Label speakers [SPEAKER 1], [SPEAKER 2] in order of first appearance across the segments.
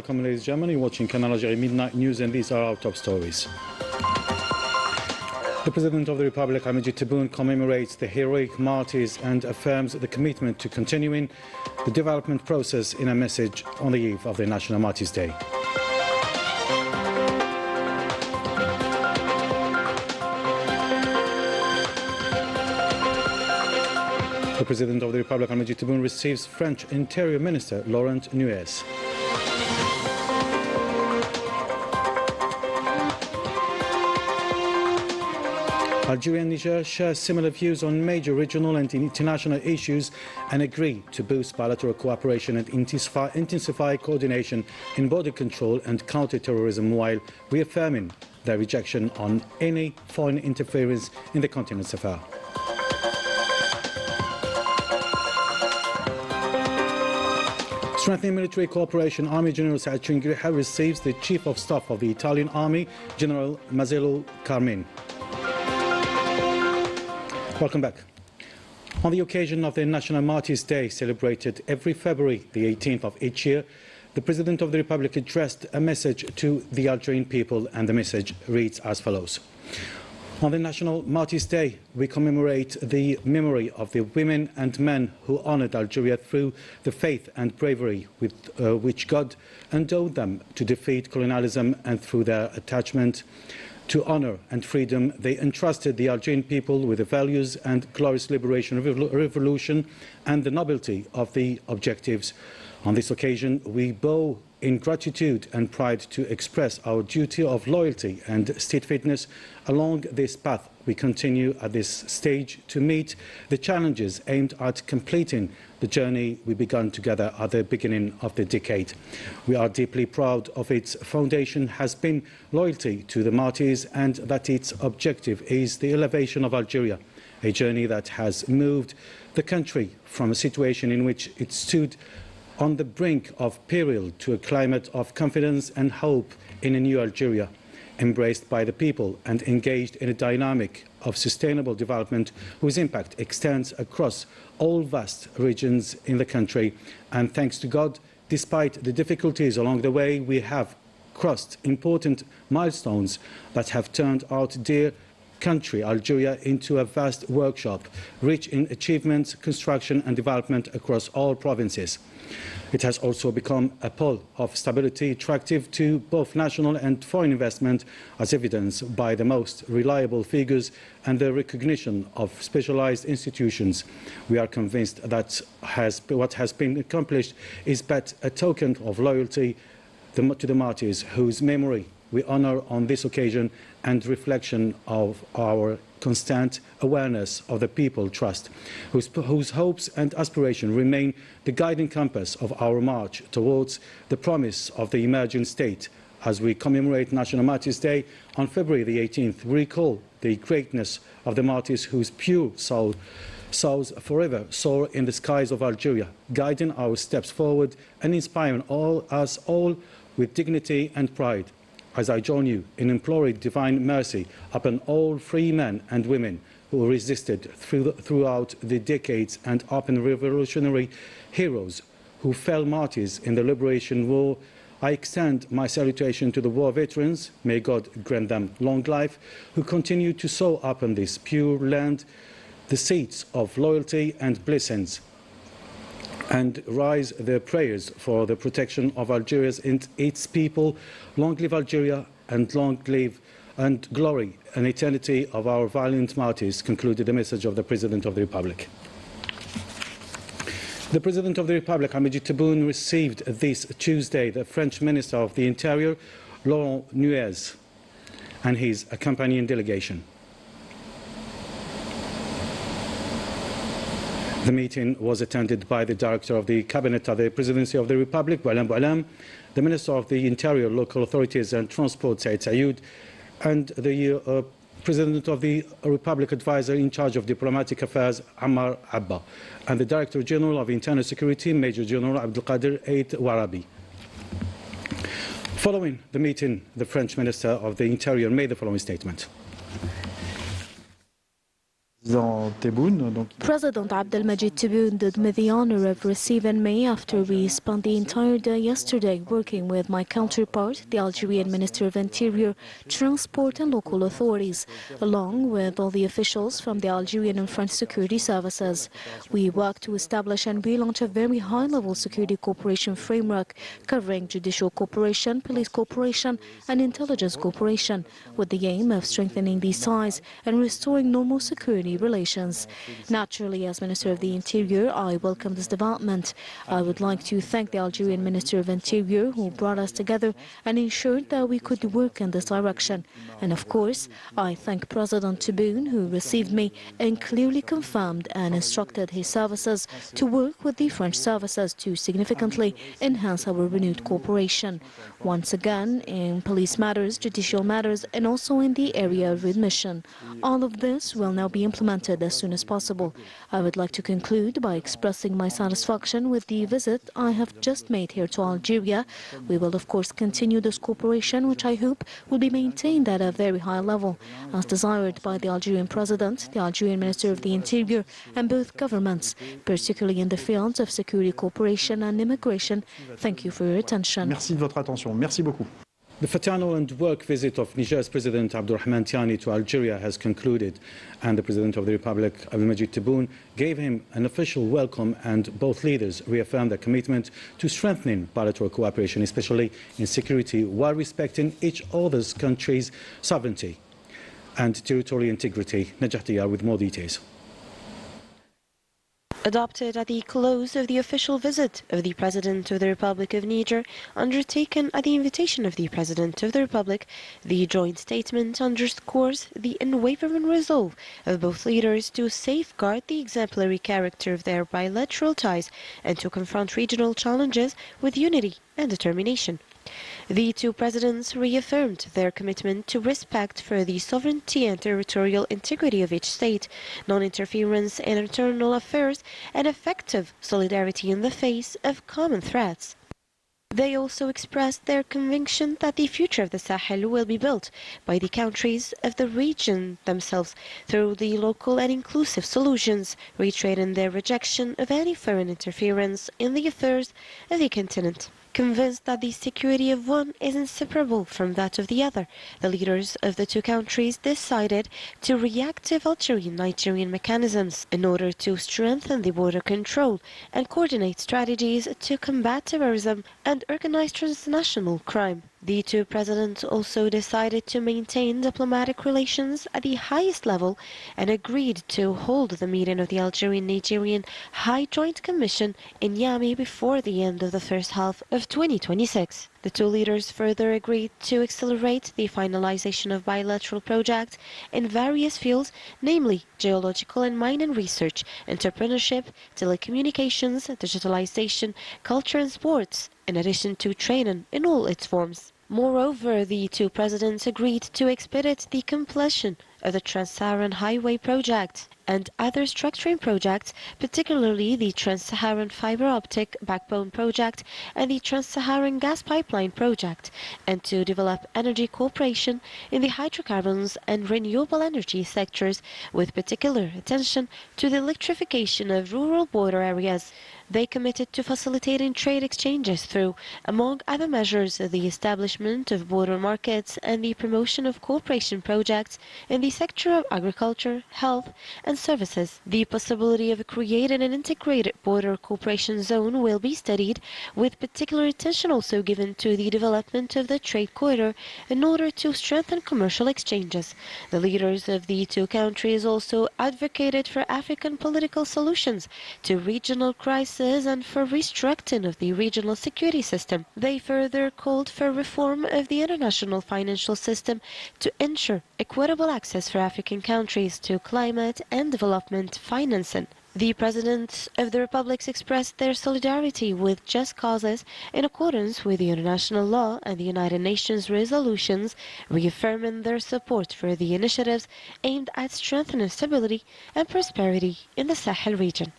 [SPEAKER 1] welcome, ladies and gentlemen. You're watching Canal Algérie Midnight News, and these are our top stories. The President of the Republic, Hamid Tebboune, commemorates the heroic martyrs and affirms the commitment to continuing the development process in a message on the eve of the National Martyrs' Day. The President of the Republic, Hamid Tebboune, receives French Interior Minister Laurent Nunez. Algeria and Niger share similar views on major regional and international issues and agree to boost bilateral cooperation and intensify coordination in border control and counter-terrorism, while reaffirming their rejection on any foreign interference in the continent's affairs. Strengthening military cooperation, Army General Saad Chingriha receives the Chief of Staff of the Italian Army, General Mazzello Carmine. Welcome back. On the occasion of the National Martyrs' Day, celebrated every February the 18th of each year, the President of the Republic addressed a message to the Algerian people, and the message reads as follows. On the National Martyrs' Day, we commemorate the memory of the women and men who honoured Algeria through the faith and bravery with which God endowed them to defeat colonialism, and through their attachment to honour and freedom, they entrusted the Algerian people with the values and glorious liberation revolution and the nobility of the objectives. On this occasion, we bow in gratitude and pride to express our duty of loyalty and steadfastness along this path. We continue at this stage to meet the challenges aimed at completing the journey we began together at the beginning of the decade. We are deeply proud of its foundation has been loyalty to the martyrs, and that its objective is the elevation of Algeria, a journey that has moved the country from a situation in which it stood on the brink of peril to a climate of confidence and hope in a new Algeria, embraced by the people and engaged in a dynamic of sustainable development whose impact extends across all vast regions in the country. And thanks to God, despite the difficulties along the way, we have crossed important milestones that have turned our dear country, Algeria, into a vast workshop, rich in achievements, construction and development across all provinces. It has also become a pole of stability, attractive to both national and foreign investment, as evidenced by the most reliable figures and the recognition of specialized institutions. We are convinced that what has been accomplished is but a token of loyalty to the martyrs, whose memory we honour on this occasion, and reflection of our constant awareness of the people trust, whose hopes and aspirations remain the guiding compass of our march towards the promise of the emerging state. As we commemorate National Martyrs' Day on February the 18th, we recall the greatness of the martyrs whose pure souls forever soar in the skies of Algeria, guiding our steps forward and inspiring us all with dignity and pride. As I join you in imploring divine mercy upon all free men and women who resisted throughout the decades, and upon revolutionary heroes who fell martyrs in the liberation war, I extend my salutation to the war veterans. May God grant them long life, who continue to sow upon this pure land the seeds of loyalty and blessings, and rise their prayers for the protection of Algeria and its people. Long live Algeria, and long live and glory and eternity of our valiant martyrs, concluded the message of the President of the Republic. The President of the Republic, Hamid Tebboune, received this Tuesday the French Minister of the Interior, Laurent Nunez, and his accompanying delegation. The meeting was attended by the Director of the Cabinet of the Presidency of the Republic, Boualem Boualem, the Minister of the Interior, Local Authorities and Transport, Said Sayoud, and the President of the Republic Advisor in charge of Diplomatic Affairs, Ammar Abba, and the Director General of Internal Security, Major General Abdelkader Eid Warabi. Following the meeting, the French Minister of the Interior made the following statement.
[SPEAKER 2] President Abdelmajid Tebboune did me the honor of receiving me after we spent the entire day yesterday working with my counterpart, the Algerian Minister of Interior, Transport and local authorities, along with all the officials from the Algerian and French security services. We worked to establish and relaunch a very high-level security cooperation framework covering judicial cooperation, police cooperation and intelligence cooperation, with the aim of strengthening these ties and restoring normal security relations. Naturally, as Minister of the Interior, I welcome this development. I would like to thank the Algerian Minister of Interior who brought us together and ensured that we could work in this direction. And of course, I thank President Tebboune who received me and clearly confirmed and instructed his services to work with the French services to significantly enhance our renewed cooperation. Once again, in police matters, judicial matters, and also in the area of readmission. All of this will now be implemented as soon as possible. I would like to conclude by expressing my satisfaction with the visit I have just made here to Algeria. We will of course continue this cooperation, which I hope will be maintained at a very high level, as desired by the Algerian President, the Algerian Minister of the Interior, and both governments, particularly in the fields of security cooperation and immigration. Thank you for your attention.
[SPEAKER 3] Merci de votre attention. Merci beaucoup.
[SPEAKER 1] The fraternal and work visit of Niger's President Abdurrahman Tiani to Algeria has concluded, and the President of the Republic, Abdelmajid Tebboune, gave him an official welcome, and both leaders reaffirmed their commitment to strengthening bilateral cooperation, especially in security, while respecting each other's country's sovereignty and territorial integrity. Najat Diyar with more details.
[SPEAKER 4] Adopted at the close of the official visit of the President of the Republic of Niger, undertaken at the invitation of the President of the Republic, the joint statement underscores the unwavering resolve of both leaders to safeguard the exemplary character of their bilateral ties and to confront regional challenges with unity and determination. The two presidents reaffirmed their commitment to respect for the sovereignty and territorial integrity of each state, non-interference in internal affairs, and effective solidarity in the face of common threats. They also expressed their conviction that the future of the Sahel will be built by the countries of the region themselves through the local and inclusive solutions, reiterating their rejection of any foreign interference in the affairs of the continent. Convinced that the security of one is inseparable from that of the other, the leaders of the two countries decided to reactive Algerian-Nigerian mechanisms in order to strengthen the border control and coordinate strategies to combat terrorism and organized transnational crime. The two presidents also decided to maintain diplomatic relations at the highest level and agreed to hold the meeting of the Algerian-Nigerian High Joint Commission in Niamey before the end of the first half of 2026. The two leaders further agreed to accelerate the finalization of bilateral projects in various fields, namely geological and mining research, entrepreneurship, telecommunications, digitalization, culture and sports, in addition to training in all its forms. Moreover, the two presidents agreed to expedite the completion of the Trans-Saharan Highway project and other structuring projects, particularly the Trans-Saharan Fiber Optic Backbone project and the Trans-Saharan Gas Pipeline project, and to develop energy cooperation in the hydrocarbons and renewable energy sectors, with particular attention to the electrification of rural border areas. They committed to facilitating trade exchanges through, among other measures, the establishment of border markets and the promotion of cooperation projects in the sector of agriculture, health and services. The possibility of creating an integrated border cooperation zone will be studied, with particular attention also given to the development of the trade corridor in order to strengthen commercial exchanges. The leaders of the two countries also advocated for African political solutions to regional crises and for restructuring of the regional security system. They further called for reform of the international financial system to ensure equitable access for African countries to climate and development financing. The Presidents of the Republics expressed their solidarity with just causes in accordance with the international law and the United Nations resolutions, reaffirming their support for the initiatives aimed at strengthening stability and prosperity in the Sahel region.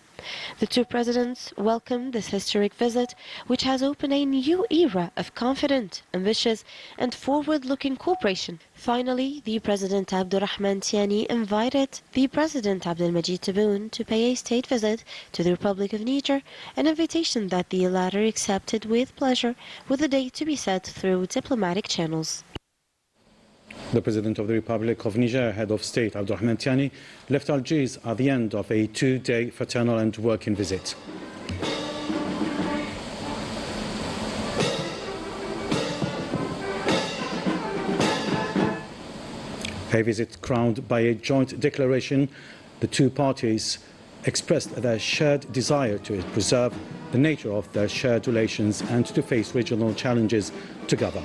[SPEAKER 4] The two presidents welcomed this historic visit, which has opened a new era of confident, ambitious, and forward-looking cooperation. Finally, the President Abdurrahman Tiani invited the President Abdelmajid Tebboune to pay a state visit to the Republic of Niger, an invitation that the latter accepted with pleasure, with a date to be set through diplomatic channels.
[SPEAKER 1] The President of the Republic of Niger, Head of State Abdurrahman Tiani, left Algiers at the end of a two-day fraternal and working visit. A visit crowned by a joint declaration. The two parties expressed their shared desire to preserve the nature of their shared relations and to face regional challenges together.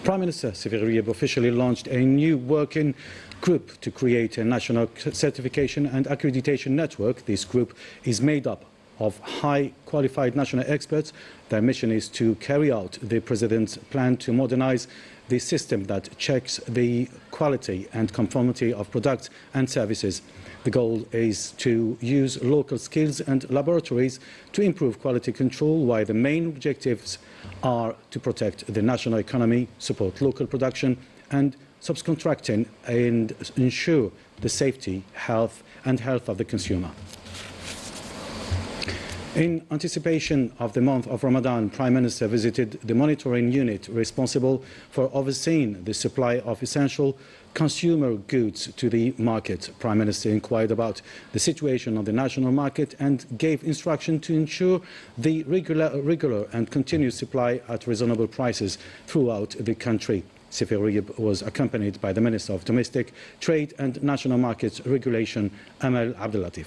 [SPEAKER 1] Prime Minister Seferouyeb officially launched a new working group to create a national certification and accreditation network. This group is made up of high qualified national experts. Their mission is to carry out the President's plan to modernize the system that checks the quality and conformity of products and services. The goal is to use local skills and laboratories to improve quality control, while the main objectives are to protect the national economy, support local production and subcontracting, and ensure the safety, health of the consumer. In anticipation of the month of Ramadan, Prime Minister visited the monitoring unit responsible for overseeing the supply of essential consumer goods to the market. Prime Minister inquired about the situation on the national market and gave instruction to ensure the regular and continuous supply at reasonable prices throughout the country. Seferouyeb was accompanied by the Minister of Domestic Trade and National Markets Regulation, Amal Abdelatif.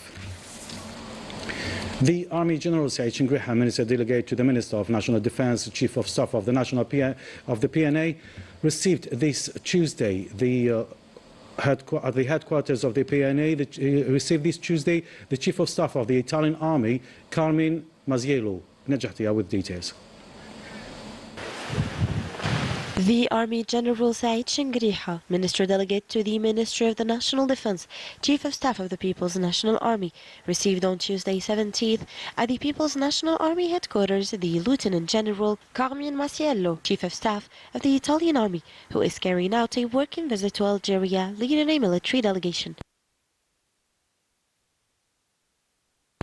[SPEAKER 1] The Army General Said Chingriha, Minister Delegate to the Minister of National Defence, Chief of Staff of the PNA, received this Tuesday at the headquarters of the PNA. Received this Tuesday the Chief of Staff of the Italian Army, Carmine Masiello. Najahtia with details.
[SPEAKER 4] The Army General Said Chingriha, Minister Delegate to the Ministry of the National Defense, Chief of Staff of the People's National Army, received on Tuesday 17th at the People's National Army headquarters the Lieutenant General Carmine Masiello, Chief of Staff of the Italian Army, who is carrying out a working visit to Algeria, leading a military delegation.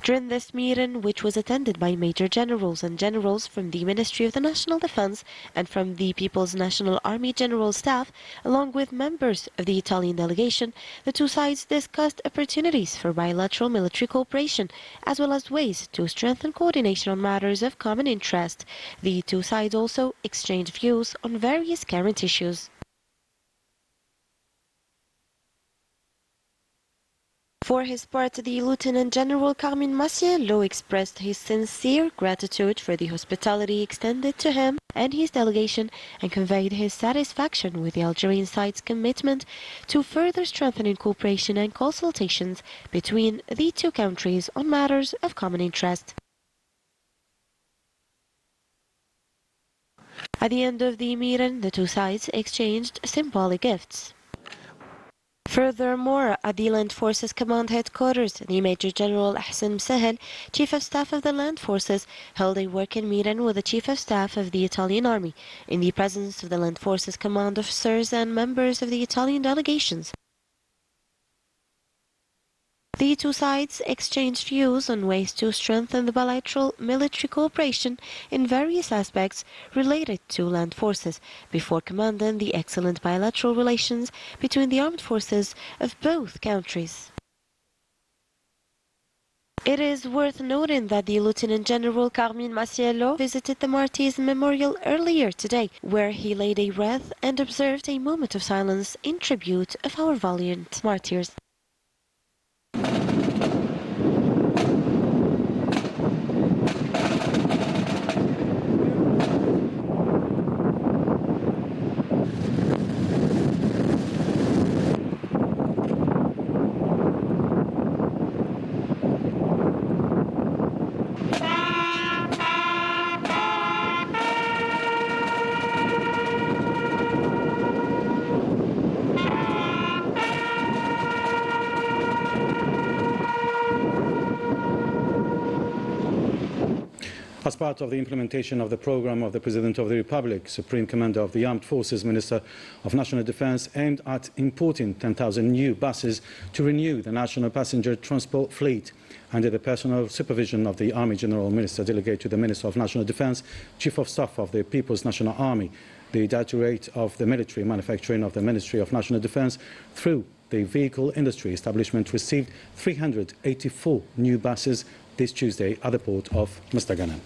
[SPEAKER 4] During this meeting, which was attended by Major Generals and Generals from the Ministry of the National Defense and from the People's National Army General Staff, along with members of the Italian delegation, the two sides discussed opportunities for bilateral military cooperation, as well as ways to strengthen coordination on matters of common interest. The two sides also exchanged views on various current issues. For his part, the Lieutenant General Carmine Masiello expressed his sincere gratitude for the hospitality extended to him and his delegation and conveyed his satisfaction with the Algerian side's commitment to further strengthening cooperation and consultations between the two countries on matters of common interest. At the end of the meeting, the two sides exchanged symbolic gifts. Furthermore, at the Land Forces Command Headquarters, the Major General Ahsan Msahel, Chief of Staff of the Land Forces, held a working meeting with the Chief of Staff of the Italian Army, in the presence of the Land Forces Command officers and members of the Italian delegations. The two sides exchanged views on ways to strengthen the bilateral military cooperation in various aspects related to land forces, before commending the excellent bilateral relations between the armed forces of both countries. It is worth noting that the Lieutenant General Carmine Masiello visited the Martyrs Memorial earlier today, where he laid a wreath and observed a moment of silence in tribute of our valiant martyrs.
[SPEAKER 1] As part of the implementation of the programme of the President of the Republic, Supreme Commander of the Armed Forces, Minister of National Defence, aimed at importing 10,000 new buses to renew the national passenger transport fleet under the personal supervision of the Army General Minister, delegated to the Minister of National Defence, Chief of Staff of the People's National Army, the Directorate of the Military Manufacturing of the Ministry of National Defence, through the vehicle industry establishment, received 384 new buses this Tuesday at the port of Mustaganem.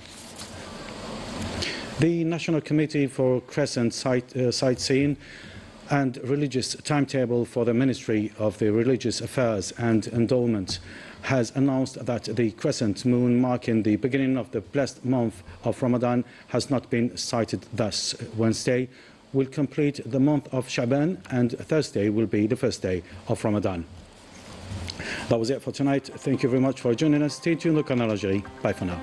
[SPEAKER 1] The National Committee for Crescent Sightseeing and Religious Timetable for the Ministry of the Religious Affairs and Endowment has announced that the crescent moon marking the beginning of the blessed month of Ramadan has not been sighted. Thus, Wednesday will complete the month of Shaban and Thursday will be the first day of Ramadan. That was it for tonight. Thank you very much for joining us. Stay tuned to Canal Algérie. Bye for now.